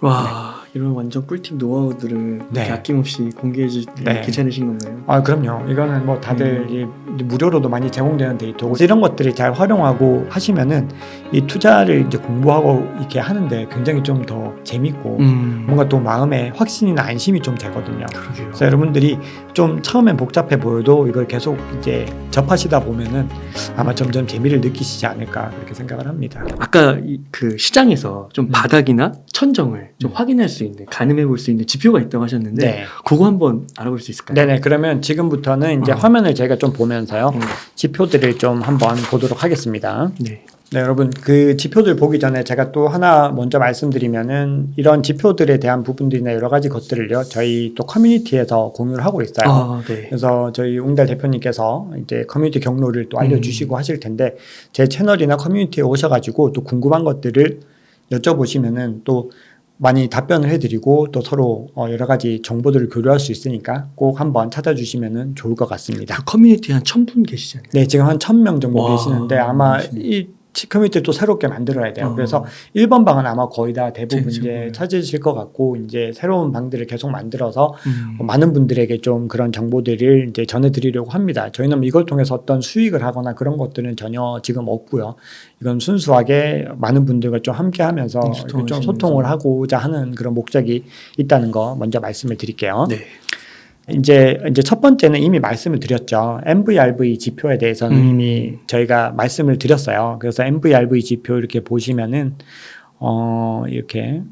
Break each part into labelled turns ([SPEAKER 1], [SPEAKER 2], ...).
[SPEAKER 1] 와, 이런 완전 꿀팁 노하우들을
[SPEAKER 2] 네.
[SPEAKER 1] 아낌없이 공개해 주시면
[SPEAKER 2] 네.
[SPEAKER 1] 괜찮으신 건가요?
[SPEAKER 2] 아, 그럼요. 이거는 뭐 다들 이 무료로도 많이 제공되는 데이터고 이런 것들이 잘 활용하고 하시면은 이 투자를 이제 공부하고 이렇게 하는데 굉장히 좀 더 재밌고 뭔가 또 마음에 확신이나 안심이 좀 되거든요.
[SPEAKER 1] 그러게요.
[SPEAKER 2] 그래서 여러분들이 좀 처음엔 복잡해 보여도 이걸 계속 이제 접하시다 보면은 아마 점점 재미를 느끼시지 않을까 그렇게 생각을 합니다.
[SPEAKER 1] 아까 그 시장에서 좀 바닥이나 천정을 좀 확인할 수 있는, 가늠해 볼 수 있는 지표가 있다고 하셨는데
[SPEAKER 2] 네.
[SPEAKER 1] 그거 한번 알아볼 수 있을까요?
[SPEAKER 2] 네네. 그러면 지금부터는 이제 화면을 저희가 좀 보면서요. 지표들을 좀 한번 보도록 하겠습니다.
[SPEAKER 1] 네.
[SPEAKER 2] 네, 여러분 그 지표들 보기 전에 제가 또 하나 먼저 말씀드리면은 이런 지표들에 대한 부분들이나 여러 가지 것들을요 저희 또 커뮤니티에서 공유를 하고 있어요.
[SPEAKER 1] 아, 네.
[SPEAKER 2] 그래서 저희 웅달 대표님께서 이제 커뮤니티 경로를 또 알려주시고 하실 텐데 제 채널이나 커뮤니티에 오셔가지고 또 궁금한 것들을 여쭤보시면은 또 많이 답변을 해드리고 또 서로 여러 가지 정보들을 교류할 수 있으니까 꼭 한번 찾아주시면은 좋을 것 같습니다.
[SPEAKER 1] 그 커뮤니티에 한 1000분 계시잖아요.
[SPEAKER 2] 네, 지금 한 1000명 정도
[SPEAKER 1] 와,
[SPEAKER 2] 계시는데 아마
[SPEAKER 1] 멋있네.
[SPEAKER 2] 이 커뮤니티를 또 새롭게 만들어야 돼요. 그래서 1번 방은 아마 거의 다 대부분 이제 찾으실 것 같고 이제 새로운 방들을 계속 만들어서 많은 분들에게 좀 그런 정보들을 이제 전해드리려고 합니다. 저희는 이걸 통해서 어떤 수익을 하거나 그런 것들은 전혀 지금 없고요. 이건 순수하게 많은 분들과 좀 함께하면서 좀 소통을 하고자 하는 그런 목적이 있다는 거 먼저 말씀을 드릴게요.
[SPEAKER 1] 네.
[SPEAKER 2] 이제 첫 번째는 이미 말씀을 드렸죠. MVRV 지표에 대해서는 이미 저희가 말씀을 드렸어요. 그래서 MVRV 지표 이렇게 보시면은 이렇게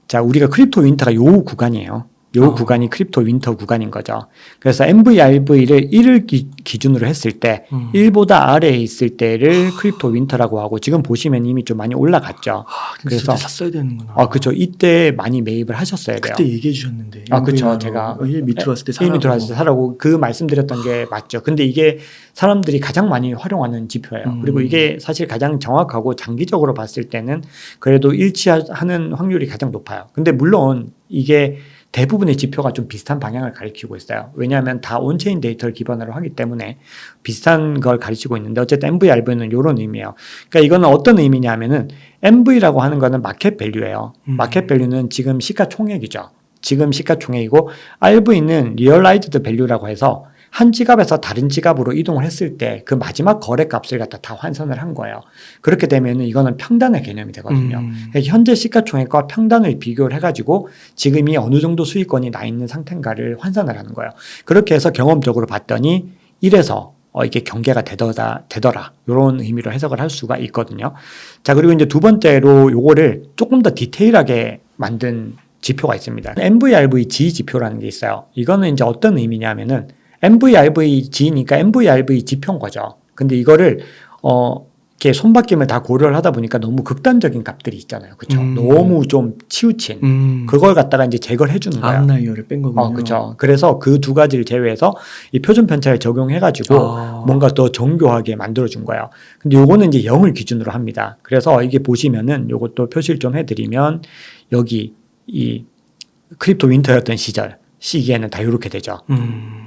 [SPEAKER 2] 자, 우리가 크립토 윈터가 요 구간이에요. 요 구간이 크립토 윈터 구간인 거죠. 그래서 MVRV를 1을 기준으로 했을 때 1보다 아래에 있을 때를 크립토 윈터라고 하고 지금 보시면 이미 좀 많이 올라갔죠.
[SPEAKER 1] 그래서 샀어야 되는구나.
[SPEAKER 2] 그렇죠. 이때 많이 매입을 하셨어야 돼요.
[SPEAKER 1] 그때 얘기해 주셨는데.
[SPEAKER 2] 그렇죠. 제가
[SPEAKER 1] 1 밑으로 왔을 때 사라고.
[SPEAKER 2] 1 밑으로 왔을 때 사라고 그 말씀드렸던 게 맞죠. 근데 이게 사람들이 가장 많이 활용하는 지표예요. 그리고 이게 사실 가장 정확하고 장기적으로 봤을 때는 그래도 일치하는 확률이 가장 높아요. 근데 물론 이게 대부분의 지표가 좀 비슷한 방향을 가리키고 있어요. 왜냐하면 다 온체인 데이터를 기반으로 하기 때문에 비슷한 걸 가르치고 있는데 어쨌든 MVRV는 이런 의미예요. 그러니까 이거는 어떤 의미냐면은 MV라고 하는 거는 마켓 밸류예요. 마켓 밸류는 지금 시가총액이죠. 지금 시가총액이고 RV는 리얼라이즈드 밸류라고 해서 한 지갑에서 다른 지갑으로 이동을 했을 때 그 마지막 거래 값을 갖다 다 환산을 한 거예요. 그렇게 되면 이거는 평단의 개념이 되거든요. 그러니까 현재 시가총액과 평단을 비교를 해가지고 지금이 어느 정도 수익권이 나 있는 상태인가를 환산을 하는 거예요. 그렇게 해서 경험적으로 봤더니 1에서 이게 경계가 되더라 이런 의미로 해석을 할 수가 있거든요. 자, 그리고 이제 두 번째로 요거를 조금 더 디테일하게 만든 지표가 있습니다. MVRVG 지표라는 게 있어요. 이거는 이제 어떤 의미냐면은 MVRVG니까 MVRV 지표인 거죠. 근데 이거를 이렇게 손바뀜을 다 고려를 하다 보니까 너무 극단적인 값들이 있잖아요. 그렇죠? 너무 좀 치우친 그걸 갖다가 이제 제거를 해주는 거예요.
[SPEAKER 1] 아웃라이어를 뺀 거군요.
[SPEAKER 2] 그렇죠. 그래서 그 두 가지를 제외해서 이 표준 편차를 적용해가지고 뭔가 더 정교하게 만들어준 거예요. 근데 요거는 이제 0을 기준으로 합니다. 그래서 이게 보시면은 요것도 표시를 좀 해드리면 여기 이 크립토 윈터였던 시기에는 다 이렇게 되죠.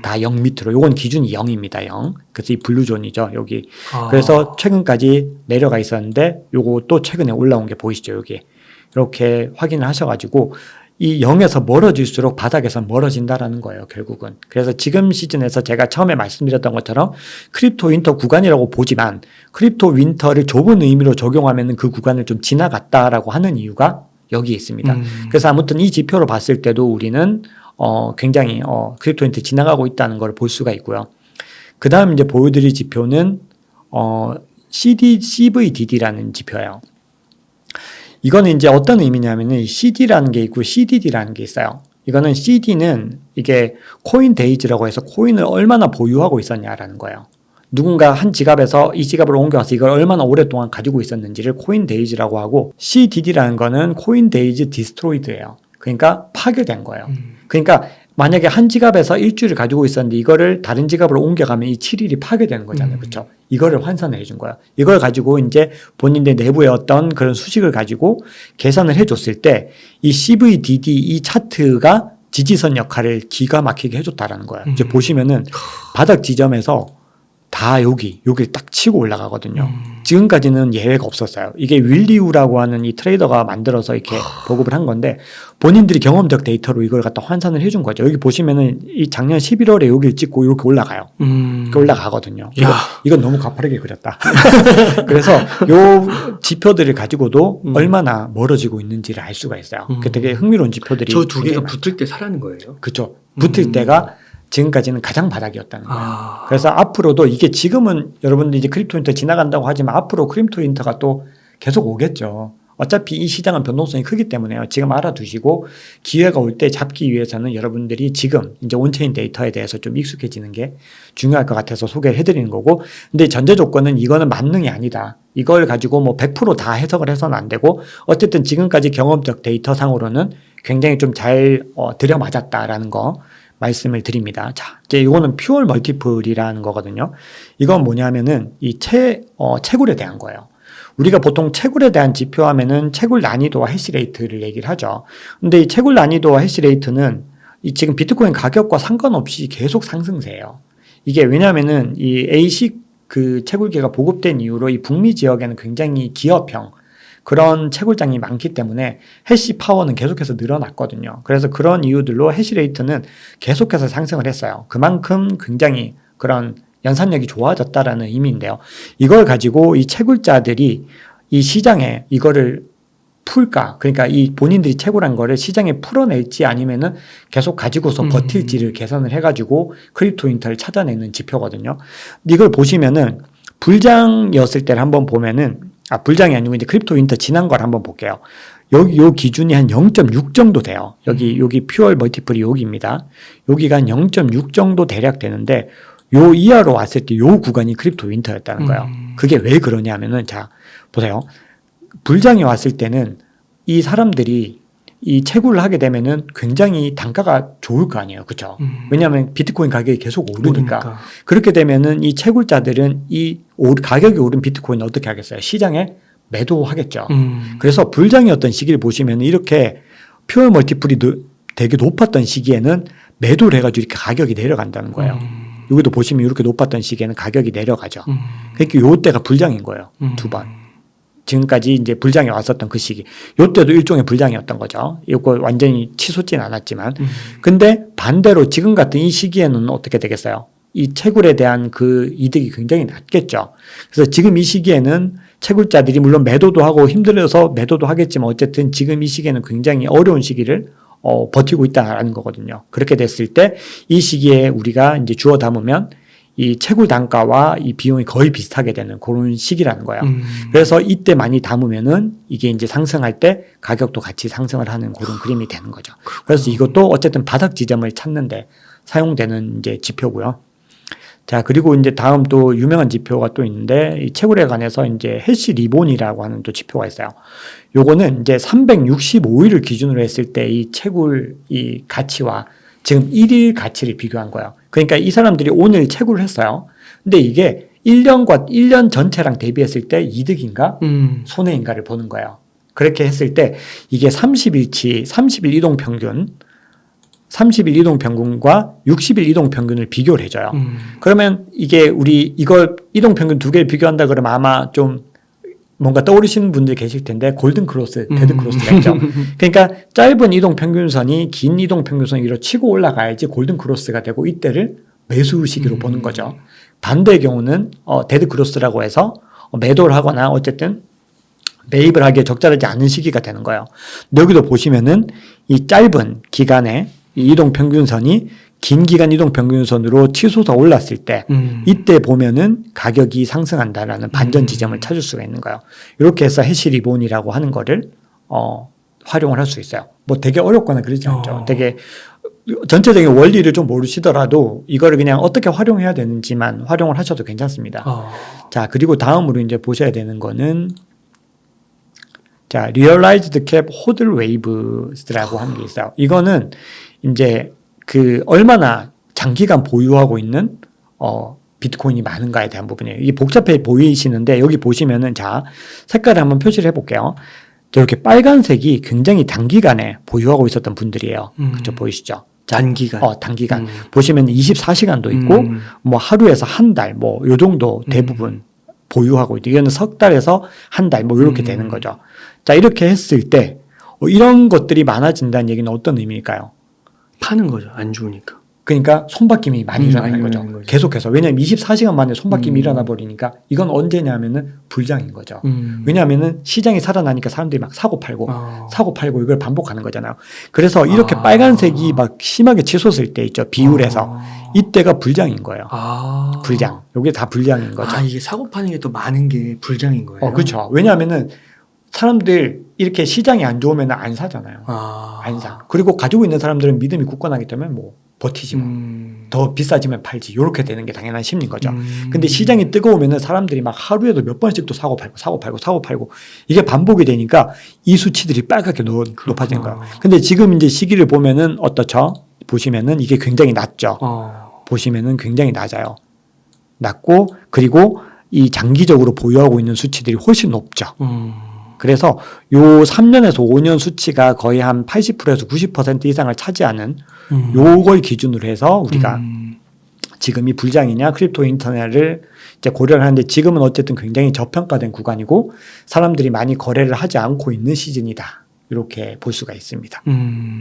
[SPEAKER 2] 다 0 밑으로. 요건 기준이 0입니다. 0. 그래서 이 블루존이죠. 여기. 그래서 최근까지 내려가 있었는데 요거 또 최근에 올라온 게 보이시죠? 여기. 이렇게 확인을 하셔가지고 이 0에서 멀어질수록 바닥에서 멀어진다라는 거예요. 결국은. 그래서 지금 시즌에서 제가 처음에 말씀드렸던 것처럼 크립토 윈터 구간이라고 보지만 크립토 윈터를 좁은 의미로 적용하면 그 구간을 좀 지나갔다라고 하는 이유가 여기 있습니다. 그래서 아무튼 이 지표로 봤을 때도 우리는 굉장히 크립토 윈터 지나가고 있다는 걸 볼 수가 있고요. 그 다음 이제 보여드릴 지표는 CVDD라는 지표예요. 이거는 이제 어떤 의미냐면은 CD라는 게 있고 CDD라는 게 있어요. 이거는 CD는 이게 코인 데이즈라고 해서 코인을 얼마나 보유하고 있었냐라는 거예요. 누군가 한 지갑에서 이 지갑으로 옮겨와서 이걸 얼마나 오랫동안 가지고 있었는지를 코인 데이즈라고 하고 CDD라는 거는 코인 데이즈 디스트로이드예요. 그러니까 파괴된 거예요. 그러니까 만약에 한 지갑에서 일주일을 가지고 있었는데 이거를 다른 지갑으로 옮겨가면 이 7일이 파괴되는 거잖아요. 그렇죠? 이거를 환산을 해준 거예요. 이걸 가지고 이제 본인들 내부의 어떤 그런 수식을 가지고 계산을 해줬을 때 이 CVDD 이 차트가 지지선 역할을 기가 막히게 해줬다라는 거예요. 이제 보시면은 바닥 지점에서 다 여기를 딱 치고 올라가거든요. 지금까지는 예외가 없었어요. 이게 윌리우라고 하는 이 트레이더가 만들어서 이렇게 보급을 한 건데 본인들이 경험적 데이터로 이걸 갖다 환산을 해준 거죠. 여기 보시면은 이 작년 11월에 여기를 찍고 이렇게 올라가요. 이렇게 올라가거든요. 이건 너무 가파르게 그렸다. 그래서 요 지표들을 가지고도 얼마나 멀어지고 있는지를 알 수가 있어요. 그 되게 흥미로운 지표들이.
[SPEAKER 1] 저 두 개가 붙을 때 사라는 거예요?
[SPEAKER 2] 그렇죠. 붙을 때가 지금까지는 가장 바닥이었다는 거예요. 그래서 앞으로도 이게 지금은 여러분들 이제 크립토 윈터 지나간다고 하지만 앞으로 크립토 윈터가 또 계속 오겠죠. 어차피 이 시장은 변동성이 크기 때문에요. 지금 알아두시고 기회가 올 때 잡기 위해서는 여러분들이 지금 이제 온체인 데이터에 대해서 좀 익숙해지는 게 중요할 것 같아서 소개를 해드리는 거고, 근데 전제 조건은 이거는 만능이 아니다. 이걸 가지고 뭐 100% 다 해석을 해서는 안 되고 어쨌든 지금까지 경험적 데이터 상으로는 굉장히 좀 잘 들여맞았다라는 거 말씀을 드립니다. 자, 이제 이거는 퓨얼 멀티플이라는 거거든요. 이건 뭐냐면은 이 채굴에 대한 거예요. 우리가 보통 채굴에 대한 지표하면은 채굴 난이도와 해시레이트를 얘기를 하죠. 근데 이 채굴 난이도와 해시레이트는 이 지금 비트코인 가격과 상관없이 계속 상승세예요. 이게 왜냐면은 이 ASIC 그 채굴기가 보급된 이후로 이 북미 지역에는 굉장히 기업형 그런 채굴장이 많기 때문에 해시 파워는 계속해서 늘어났거든요. 그래서 그런 이유들로 해시레이트는 계속해서 상승을 했어요. 그만큼 굉장히 그런 연산력이 좋아졌다라는 의미인데요. 이걸 가지고 이 채굴자들이 이 시장에 이거를 풀까? 그러니까 이 본인들이 채굴한 거를 시장에 풀어낼지 아니면은 계속 가지고서 버틸지를 계산을 해가지고 크립토 윈터를 찾아내는 지표거든요. 이걸 보시면은 불장이었을 때를 한번 보면은 불장이 아니고 이제 크립토 윈터 지난 걸 한번 볼게요. 여기 요 기준이 한 0.6 정도 돼요. 여기 퓨얼 멀티플이 여기입니다. 여기가 한 0.6 정도 대략 되는데 요 이하로 왔을 때 요 구간이 크립토 윈터였다는 거예요. 그게 왜 그러냐면은 자 보세요. 불장이 왔을 때는 이 사람들이 이 채굴을 하게 되면은 굉장히 단가가 좋을 거 아니에요. 그렇죠? 왜냐하면 비트코인 가격이 계속 오르니까. 그렇게 되면은 이 채굴자들은 이 가격이 오른 비트코인을 어떻게 하겠어요? 시장에 매도하겠죠. 그래서 불장이었던 시기를 보시면 이렇게 퓨어 멀티플이 되게 높았던 시기에는 매도를 해가지고 이렇게 가격이 내려간다는 거예요. 여기도 보시면 이렇게 높았던 시기에는 가격이 내려가죠. 그러니까 요때가 불장인 거예요. 두 번. 지금까지 이제 불장이 왔었던 그 시기. 요때도 일종의 불장이었던 거죠. 이거 완전히 치솟진 않았지만. 근데 반대로 지금 같은 이 시기에는 어떻게 되겠어요? 이 채굴에 대한 그 이득이 굉장히 낮겠죠. 그래서 지금 이 시기에는 채굴자들이 물론 매도도 하고 힘들어서 매도도 하겠지만 어쨌든 지금 이 시기에는 굉장히 어려운 시기를 버티고 있다라는 거거든요. 그렇게 됐을 때 이 시기에 우리가 이제 주워 담으면 이 채굴 단가와 이 비용이 거의 비슷하게 되는 그런 시기라는 거예요. 그래서 이때 많이 담으면은 이게 이제 상승할 때 가격도 같이 상승을 하는 그런 그림이 되는 거죠. 그래서 이것도 어쨌든 바닥 지점을 찾는데 사용되는 이제 지표고요. 자, 그리고 이제 다음 또 유명한 지표가 또 있는데 이 채굴에 관해서 이제 해시 리본이라고 하는 또 지표가 있어요. 요거는 이제 365일을 기준으로 했을 때 이 채굴 이 가치와 지금 1일 가치를 비교한 거예요. 그러니까 이 사람들이 오늘 채굴을 했어요. 근데 이게 1년 전체랑 대비했을 때 이득인가 손해인가를 보는 거예요. 그렇게 했을 때 이게 30일치 30일 이동 평균 30일 이동 평균과 60일 이동 평균을 비교를 해줘요. 그러면 이게 우리 이걸 이동 평균 두 개를 비교한다 그러면 아마 좀 뭔가 떠오르시는 분들 계실 텐데 골든 크로스, 데드 크로스가 있죠. 그러니까 짧은 이동 평균선이 긴 이동 평균선 위로 치고 올라가야지 골든 크로스가 되고 이때를 매수 시기로 보는 거죠. 반대의 경우는 데드 크로스라고 해서 매도를 하거나 어쨌든 매입을 하기에 적절하지 않은 시기가 되는 거예요. 여기도 보시면은 이 짧은 기간에 이 이동 평균선이 긴 기간 이동 평균선으로 치솟아 올랐을 때 이때 보면은 가격이 상승한다라는 반전 지점을 찾을 수가 있는 거예요. 이렇게 해서 해시 리본이라고 하는 거를 활용을 할 수 있어요. 뭐 되게 어렵거나 그러지 않죠. 되게 전체적인 원리를 좀 모르시더라도 이거를 그냥 어떻게 활용해야 되는지만 활용을 하셔도 괜찮습니다. 자, 그리고 다음으로 이제 보셔야 되는 거는 자, Realized Cap Hodl Waves라고 하는 게 있어요. 이거는 이제 그 얼마나 장기간 보유하고 있는 비트코인이 많은가에 대한 부분이에요. 이게 복잡해 보이시는데 여기 보시면은 자 색깔을 한번 표시를 해볼게요. 이렇게 빨간색이 굉장히 단기간에 보유하고 있었던 분들이에요. 그렇죠? 보이시죠?
[SPEAKER 1] 단기간.
[SPEAKER 2] 단기간. 보시면 24시간도 있고, 뭐 하루에서 한 달, 뭐 요 정도 대부분 보유하고 있고, 이거는 석 달에서 한 달, 뭐 이렇게 되는 거죠. 자, 이렇게 했을 때, 이런 것들이 많아진다는 얘기는 어떤 의미일까요?
[SPEAKER 1] 파는 거죠. 안 좋으니까.
[SPEAKER 2] 그러니까 손바뀜이 많이 일어나는
[SPEAKER 1] 많이
[SPEAKER 2] 거죠.
[SPEAKER 1] 일어나는 거죠.
[SPEAKER 2] 계속해서. 왜냐하면 24시간 만에 손바뀜이 일어나 버리니까 이건 언제냐면은 불장인 거죠. 왜냐하면은 시장이 살아나니까 사람들이 막 사고 팔고 이걸 반복하는 거잖아요. 그래서 이렇게 빨간색이 막 심하게 치솟을 때 있죠. 비율에서. 이때가 불장인 거예요. 불장. 이게 다 불장인 거죠.
[SPEAKER 1] 이게 사고 파는 게 또 많은 게 불장인 거예요.
[SPEAKER 2] 그렇죠. 왜냐하면은 사람들 이렇게 시장이 안 좋으면 안 사잖아요. 안 사. 그리고 가지고 있는 사람들은 믿음이 굳건하기 때문에 뭐 버티지 뭐. 더 비싸지면 팔지. 이렇게 되는 게 당연한 심리인 거죠. 근데 시장이 뜨거우면은 사람들이 막 하루에도 몇 번씩 또 사고 팔고 이게 반복이 되니까 이 수치들이 빨갛게 높아진 거예요. 근데 지금 이제 시기를 보면은 어떻죠? 보시면은 이게 굉장히 낮죠. 보시면은 굉장히 낮아요. 낮고 그리고 이 장기적으로 보유하고 있는 수치들이 훨씬 높죠. 그래서 요 3년에서 5년 수치가 거의 한 80%에서 90% 이상을 차지하는 요걸 기준으로 해서 우리가 지금 이 불장이냐 크립토 인터넷을 이제 고려를 하는데 지금은 어쨌든 굉장히 저평가된 구간이고 사람들이 많이 거래를 하지 않고 있는 시즌이다. 이렇게 볼 수가 있습니다.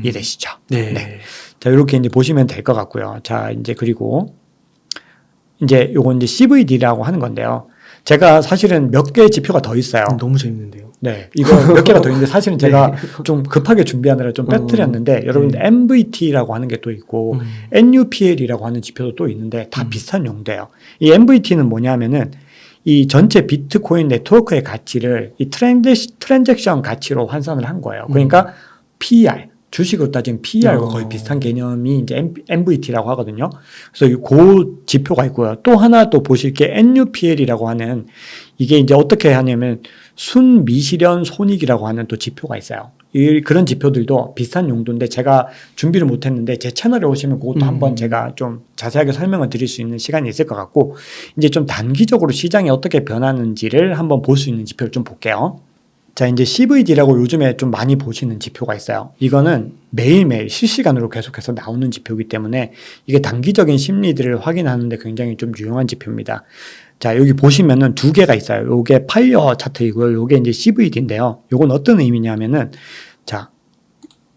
[SPEAKER 2] 이해되시죠?
[SPEAKER 1] 네.
[SPEAKER 2] 자, 이렇게 이제 보시면 될 것 같고요. 자, 이제 그리고 이제 요건 이제 CVD라고 하는 건데요. 제가 사실은 몇 개의 지표가 더 있어요.
[SPEAKER 1] 너무 재밌는데요.
[SPEAKER 2] 네, 이거 몇 개가 더 있는데 사실은 제가 좀 급하게 준비하느라 좀 빼뜨렸는데 여러분들 MVT라고 하는 게 또 있고 NUPL이라고 하는 지표도 또 있는데 다 비슷한 용도예요. 이 MVT는 뭐냐면은 이 전체 비트코인 네트워크의 가치를 이 트랜잭션 가치로 환산을 한 거예요. 그러니까 PER, 주식으로 따지면 PER과 거의 비슷한 개념이 이제 MVT라고 하거든요. 그래서 그 지표가 있고요. 또 하나 또 보실 게 NUPL이라고 하는 이게 이제 어떻게 하냐면 순미실현 손익이라고 하는 또 지표가 있어요. 그런 지표들도 비슷한 용도인데 제가 준비를 못했는데 제 채널에 오시면 그것도 한번 제가 좀 자세하게 설명을 드릴 수 있는 시간이 있을 것 같고 이제 좀 단기적으로 시장이 어떻게 변하는지를 한번 볼 수 있는 지표를 좀 볼게요. 자, 이제 CVD라고 요즘에 좀 많이 보시는 지표가 있어요. 이거는 매일매일 실시간으로 계속해서 나오는 지표이기 때문에 이게 단기적인 심리들을 확인하는데 굉장히 좀 유용한 지표입니다. 자, 여기 보시면은 두 개가 있어요. 요게 파이어 차트이고요. 요게 이제 CVD인데요. 요건 어떤 의미냐면은 자,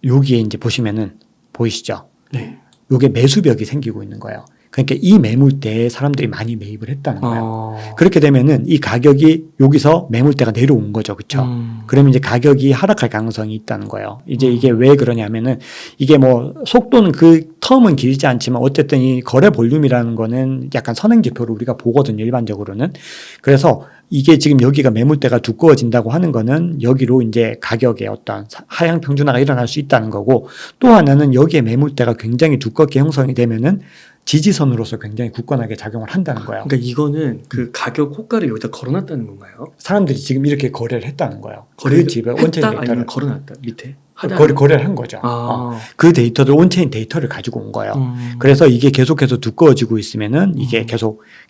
[SPEAKER 2] 여기에 이제 보시면은 보이시죠?
[SPEAKER 1] 네.
[SPEAKER 2] 요게 매수벽이 생기고 있는 거예요. 그러니까 이 매물대에 사람들이 많이 매입을 했다는 거예요. 그렇게 되면은 이 가격이 여기서 매물대가 내려온 거죠. 그렇죠? 그러면 이제 가격이 하락할 가능성이 있다는 거예요. 이제 이게 왜 그러냐면은 이게 뭐 속도는 그 텀은 길지 않지만 어쨌든 이 거래 볼륨이라는 거는 약간 선행지표로 우리가 보거든요. 일반적으로는. 그래서 이게 지금 여기가 매물대가 두꺼워진다고 하는 거는 여기로 이제 가격의 어떤 하향 평준화가 일어날 수 있다는 거고 또 하나는 여기에 매물대가 굉장히 두껍게 형성이 되면은 지지선으로서 굉장히 굳건하게 작용을 한다는 거예요.
[SPEAKER 1] 그러니까 이거는 그 가격 호가를 여기다 걸어놨다는 건가요?
[SPEAKER 2] 사람들이 지금 이렇게 거래를 했다는 거예요.
[SPEAKER 1] 거래를
[SPEAKER 2] 그 집에
[SPEAKER 1] 했다?
[SPEAKER 2] 온체인 데이터를
[SPEAKER 1] 아니면 걸어놨다 밑에?
[SPEAKER 2] 거래를 한 거죠. 그 데이터를 온체인 데이터를 가지고 온 거예요. 그래서 이게 계속해서 두꺼워지고 있으면은 이게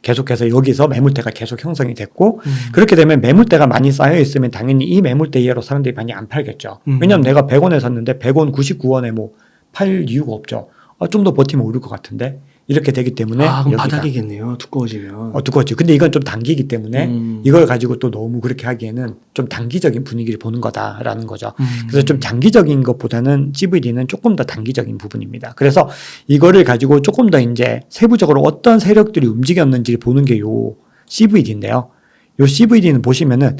[SPEAKER 2] 계속해서 여기서 매물대가 계속 형성이 됐고 그렇게 되면 매물대가 많이 쌓여 있으면 당연히 이 매물대 이하로 사람들이 많이 안 팔겠죠. 왜냐하면 내가 100원에 샀는데 100원 99원에 뭐 팔 이유가 없죠. 좀 더 버티면 오를 것 같은데 이렇게 되기 때문에
[SPEAKER 1] 그럼 바닥이겠네요. 두꺼워지면.
[SPEAKER 2] 두꺼워지죠. 근데 이건 좀 단기이기 때문에 이걸 가지고 또 너무 그렇게 하기에는 좀 단기적인 분위기를 보는 거다라는 거죠. 그래서 좀 장기적인 것보다는 CVD는 조금 더 단기적인 부분입니다. 그래서 이거를 가지고 조금 더 이제 세부적으로 어떤 세력들이 움직였는지를 보는 게 요 CVD인데요. 요 CVD는 보시면은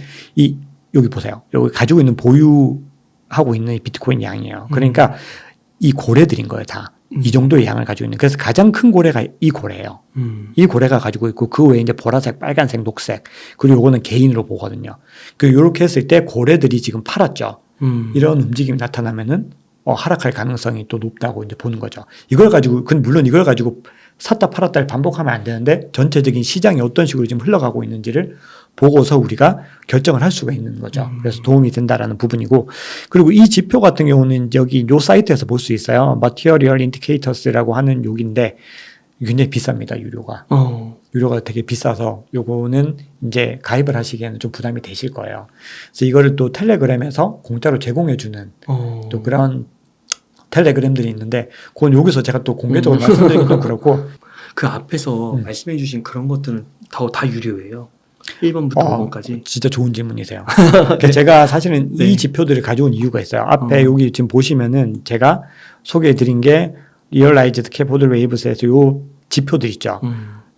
[SPEAKER 2] 여기 보세요. 여기 가지고 있는 보유하고 있는 이 비트코인 양이에요. 그러니까 이 고래들인 거예요, 다. 이 정도의 양을 가지고 있는. 그래서 가장 큰 고래가 이 고래예요. 이 고래가 가지고 있고 그 외에 이제 보라색, 빨간색, 녹색 그리고 요거는 개인으로 보거든요. 이렇게 했을 때 고래들이 지금 팔았죠. 이런 움직임이 나타나면은 하락할 가능성이 또 높다고 이제 보는 거죠. 이걸 가지고 물론 이걸 가지고 샀다 팔았다를 반복하면 안 되는데 전체적인 시장이 어떤 식으로 지금 흘러가고 있는지를 보고서 우리가 결정을 할 수가 있는 거죠. 그래서 도움이 된다라는 부분이고 그리고 이 지표 같은 경우는 여기 요 사이트에서 볼 수 있어요. Material Indicators라고 하는 요기인데 굉장히 비쌉니다. 유료가 되게 비싸서 요거는 이제 가입을 하시기에는 좀 부담이 되실 거예요. 그래서 이거를 또 텔레그램에서 공짜로 제공해주는 또 그런 텔레그램들이 있는데 그건 여기서 제가 또 공개적으로 말씀드리긴 좀 그렇고
[SPEAKER 1] 그 앞에서 말씀해주신 그런 것들은 다 유료예요. 1번부터 5번까지.
[SPEAKER 2] 진짜 좋은 질문이세요. 그러니까 제가 사실은
[SPEAKER 1] 네.
[SPEAKER 2] 이 지표들을 가져온 이유가 있어요. 앞에 여기 지금 보시면은 제가 소개해드린 게 리얼라이즈드 캐피털 웨이브스에서 요 지표들 있죠.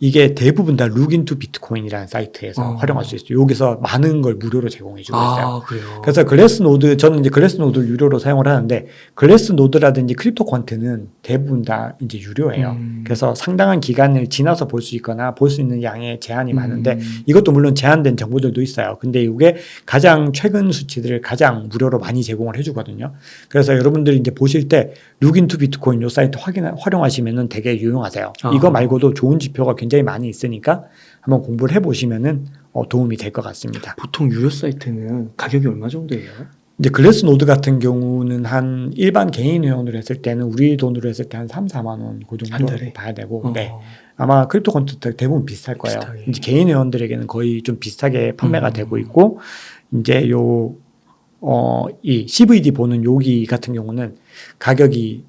[SPEAKER 2] 이게 대부분 다 룩인투 비트코인이라는 사이트에서 활용할 수 있어요. 여기서 많은 걸 무료로 제공해주고 있어요.
[SPEAKER 1] 아, 그래요.
[SPEAKER 2] 그래서 글래스노드, 저는 이제 글래스노드를 유료로 사용을 하는데 글래스노드라든지 크립토 퀀트는 대부분 다 이제 유료예요. 그래서 상당한 기간을 지나서 볼 수 있거나 볼 수 있는 양의 제한이 많은데 이것도 물론 제한된 정보들도 있어요. 근데 이게 가장 최근 수치들을 가장 무료로 많이 제공을 해주거든요. 그래서 여러분들이 이제 보실 때 룩인투 비트코인 요 사이트 활용하시면은 되게 유용하세요. 이거 말고도 좋은 지표가 굉장히 많이 있으니까 한번 공부를 해보시면은 도움이 될 것 같습니다.
[SPEAKER 1] 보통 유료 사이트는 가격이 얼마 정도예요?
[SPEAKER 2] 이제 글래스노드 같은 경우는 한 일반 개인 회원으로 했을 때는 우리 돈으로 했을 때 한 3, 4만 원 그
[SPEAKER 1] 한
[SPEAKER 2] 정도
[SPEAKER 1] 달에?
[SPEAKER 2] 봐야 되고 네. 아마 크립토 콘텐츠 대부분 비슷할 거예요.
[SPEAKER 1] 비슷하게.
[SPEAKER 2] 이제 개인 회원들에게는 거의 좀 비슷하게 판매가 되고 있고 이제 이 CVD 보는 여기 같은 경우는 가격이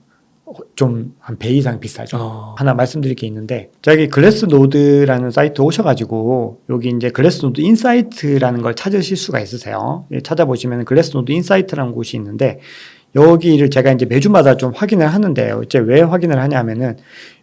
[SPEAKER 2] 좀 한 배 이상 비싸죠. 하나 말씀드릴 게 있는데 저기 글래스노드라는 사이트 오셔가지고 여기 이제 글래스노드 인사이트라는 걸 찾으실 수가 있으세요. 찾아보시면 글래스노드 인사이트라는 곳이 있는데 여기를 제가 이제 매주마다 좀 확인을 하는데요. 이제 왜 확인을 하냐면은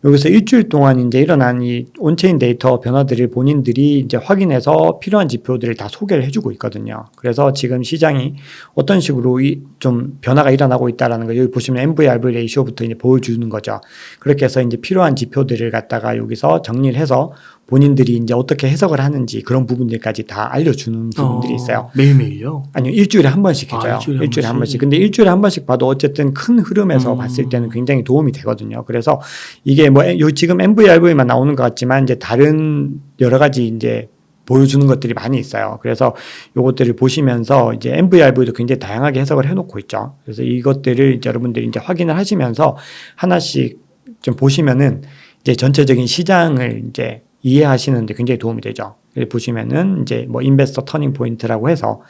[SPEAKER 2] 여기서 일주일 동안 이제 일어난 이 온체인 데이터 변화들을 본인들이 이제 확인해서 필요한 지표들을 다 소개를 해주고 있거든요. 그래서 지금 시장이 어떤 식으로 좀 변화가 일어나고 있다라는 거 여기 보시면 MVRV 레이쇼부터 이제 보여주는 거죠. 그렇게 해서 이제 필요한 지표들을 갖다가 여기서 정리를 해서 본인들이 이제 어떻게 해석을 하는지 그런 부분들까지 다 알려주는 부분들이 있어요.
[SPEAKER 1] 매일매일요?
[SPEAKER 2] 아니요, 일주일에 한 번씩 해줘요. 일주일에 한 번씩. 근데 일주일에 한 번씩 봐도 어쨌든 큰 흐름에서 봤을 때는 굉장히 도움이 되거든요. 그래서 이게 뭐 지금 MVRV만 나오는 것 같지만 이제 다른 여러 가지 이제 보여주는 것들이 많이 있어요. 그래서 요것들을 보시면서 이제 MVRV도 굉장히 다양하게 해석을 해놓고 있죠. 그래서 이것들을 이제 여러분들이 이제 확인을 하시면서 하나씩 좀 보시면은 이제 전체적인 시장을 이제 이해하시는데 굉장히 도움이 되죠. 보시면은 이제 뭐 인베스터 터닝 포인트라고 해서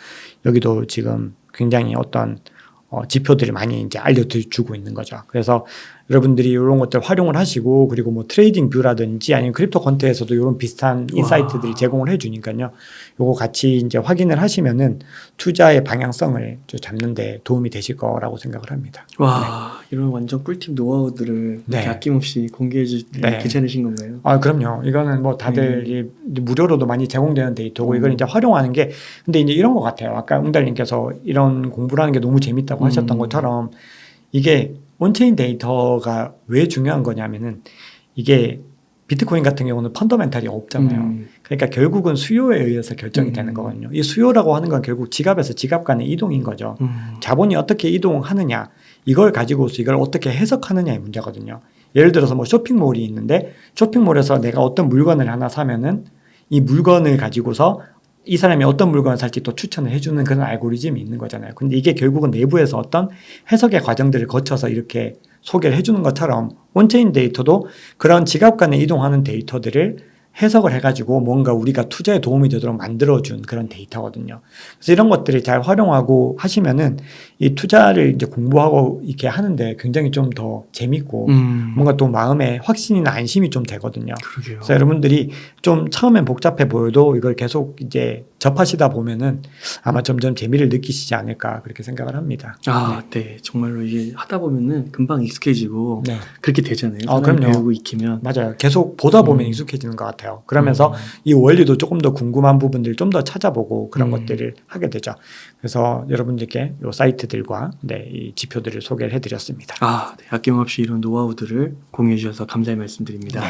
[SPEAKER 2] 여기도 지금 굉장히 어떤 지표들을 많이 이제 알려주고 있는 거죠. 그래서 여러분들이 이런 것들 활용을 하시고 그리고 뭐 트레이딩 뷰라든지 아니면 크립토 퀀트에서도 이런 비슷한 인사이트들이 제공을 해주니까요. 요거 같이 이제 확인을 하시면은 투자의 방향성을 좀 잡는데 도움이 되실 거라고 생각을 합니다.
[SPEAKER 1] 와, 이런 완전 꿀팁 노하우들을 이렇게 아낌없이 공개해 주실 때 괜찮으신 건가요?
[SPEAKER 2] 아, 그럼요. 이거는 뭐 다들 무료로도 많이 제공되는 데이터고 이걸 이제 활용하는 게 근데 이제 이런 것 같아요. 아까 웅달님께서 이런 공부를 하는 게 너무 재밌다고 하셨던 것처럼 이게 온체인 데이터가 왜 중요한 거냐면은 이게 비트코인 같은 경우는 펀더멘탈이 없잖아요. 그러니까 결국은 수요에 의해서 결정이 되는 거거든요. 이 수요라고 하는 건 결국 지갑에서 지갑 간의 이동인 거죠. 자본이 어떻게 이동하느냐 이걸 가지고서 이걸 어떻게 해석하느냐의 문제거든요. 예를 들어서 뭐 쇼핑몰이 있는데 쇼핑몰에서 내가 어떤 물건을 하나 사면은 이 물건을 가지고서 이 사람이 어떤 물건을 살지 또 추천을 해주는 그런 알고리즘이 있는 거잖아요. 근데 이게 결국은 내부에서 어떤 해석의 과정들을 거쳐서 이렇게 소개를 해주는 것처럼 온체인 데이터도 그런 지갑 간에 이동하는 데이터들을 해석을 해가지고 뭔가 우리가 투자에 도움이 되도록 만들어준 그런 데이터거든요. 그래서 이런 것들을 잘 활용하고 하시면은 이 투자를 이제 공부하고 이렇게 하는데 굉장히 좀 더 재밌고 뭔가 또 마음에 확신이나 안심이 좀 되거든요.
[SPEAKER 1] 그러게요.
[SPEAKER 2] 그래서 여러분들이 좀 처음엔 복잡해 보여도 이걸 계속 이제 접하시다 보면은 아마 점점 재미를 느끼시지 않을까 그렇게 생각을 합니다.
[SPEAKER 1] 아, 네. 정말로 이게 하다 보면은 금방 익숙해지고
[SPEAKER 2] 네.
[SPEAKER 1] 그렇게 되잖아요.
[SPEAKER 2] 그럼요.
[SPEAKER 1] 배우고 익히면.
[SPEAKER 2] 맞아요. 계속 보다 보면 익숙해지는 것 같아요. 그러면서 이 원리도 조금 더 궁금한 부분들 좀 더 찾아보고 그런 것들을 하게 되죠. 그래서 여러분들께 이 사이트들과 이 지표들을 소개를 해드렸습니다.
[SPEAKER 1] 아, 네. 아낌없이 이런 노하우들을 공유해 주셔서 감사의 말씀드립니다.
[SPEAKER 2] 네.